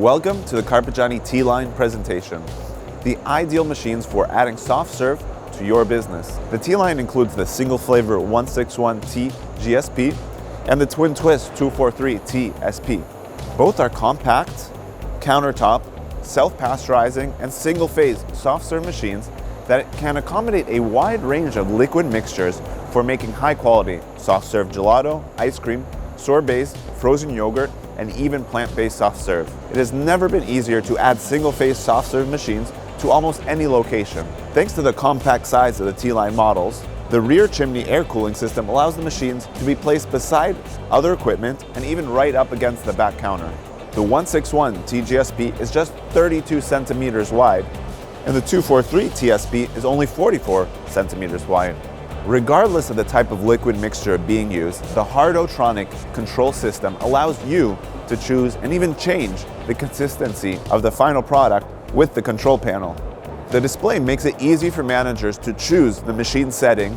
Welcome to the Carpigiani T-Line presentation, the ideal machines for adding soft serve to your business. The T-Line includes the single flavor 161T GSP and the Twin Twist 243T SP. Both are compact, countertop, self-pasteurizing, and single-phase soft serve machines that can accommodate a wide range of liquid mixtures for making high-quality soft serve gelato, ice cream, sorbets, frozen yogurt, and even plant-based soft serve. It has never been easier to add single-phase soft serve machines to almost any location. Thanks to the compact size of the T-Line models, the rear chimney air cooling system allows the machines to be placed beside other equipment and even right up against the back counter. The 161T GSP is just 32 centimeters wide, and the 243T SP is only 44 centimeters wide. Regardless of the type of liquid mixture being used, the Hardotronic control system allows you to choose and even change the consistency of the final product with the control panel. The display makes it easy for managers to choose the machine setting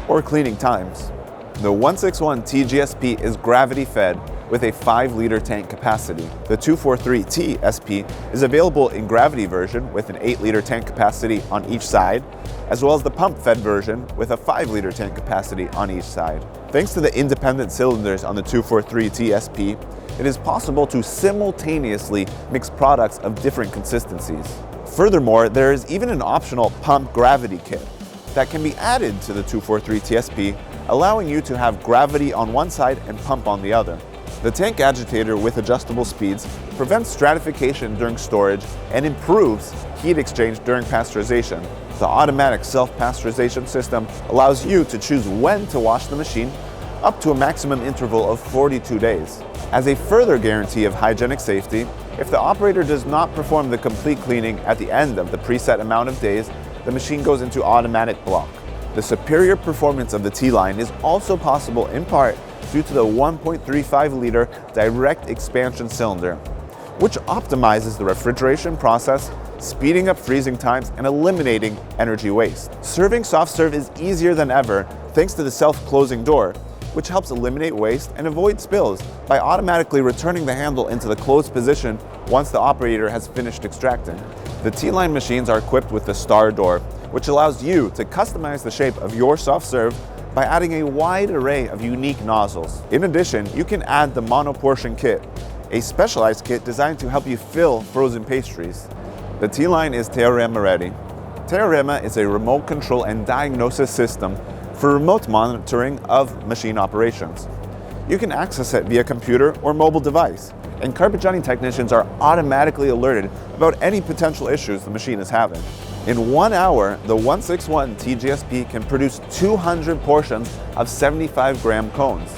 or cleaning times. The 161T GSP is gravity fed with a 5-liter tank capacity. The 243T SP is available in gravity version with an 8-liter tank capacity on each side, as well as the pump-fed version with a 5-liter tank capacity on each side. Thanks to the independent cylinders on the 243T SP, it is possible to simultaneously mix products of different consistencies. Furthermore, there is even an optional pump gravity kit that can be added to the 243T SP, allowing you to have gravity on one side and pump on the other. The tank agitator with adjustable speeds prevents stratification during storage and improves heat exchange during pasteurization. The automatic self-pasteurization system allows you to choose when to wash the machine up to a maximum interval of 42 days. As a further guarantee of hygienic safety, if the operator does not perform the complete cleaning at the end of the preset amount of days, the machine goes into automatic block. The superior performance of the T-Line is also possible in part due to the 1.35-liter direct expansion cylinder, which optimizes the refrigeration process, speeding up freezing times and eliminating energy waste. Serving soft serve is easier than ever thanks to the self-closing door, which helps eliminate waste and avoid spills by automatically returning the handle into the closed position once the operator has finished extracting. The T-Line machines are equipped with the Star Door, which allows you to customize the shape of your soft serve by adding a wide array of unique nozzles. In addition, you can add the Mono-Portion Kit, a specialized kit designed to help you fill frozen pastries. The T-Line is Teorema ready. Teorema is a remote control and diagnosis system for remote monitoring of machine operations. You can access it via computer or mobile device, and Carpigiani technicians are automatically alerted about any potential issues the machine is having. In 1 hour, the 161T GSP can produce 200 portions of 75-gram cones.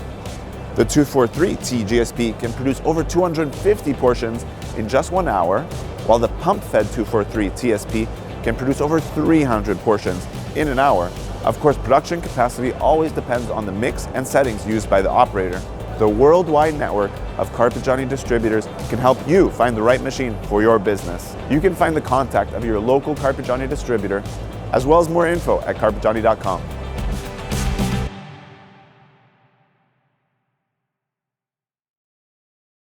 The 243T GSP can produce over 250 portions in just 1 hour, while the pump-fed 243T SP can produce over 300 portions in an hour. Of course, production capacity always depends on the mix and settings used by the operator. The worldwide network of Carpigiani distributors can help you find the right machine for your business. You can find the contact of your local Carpigiani distributor, as well as more info at carpigiani.com.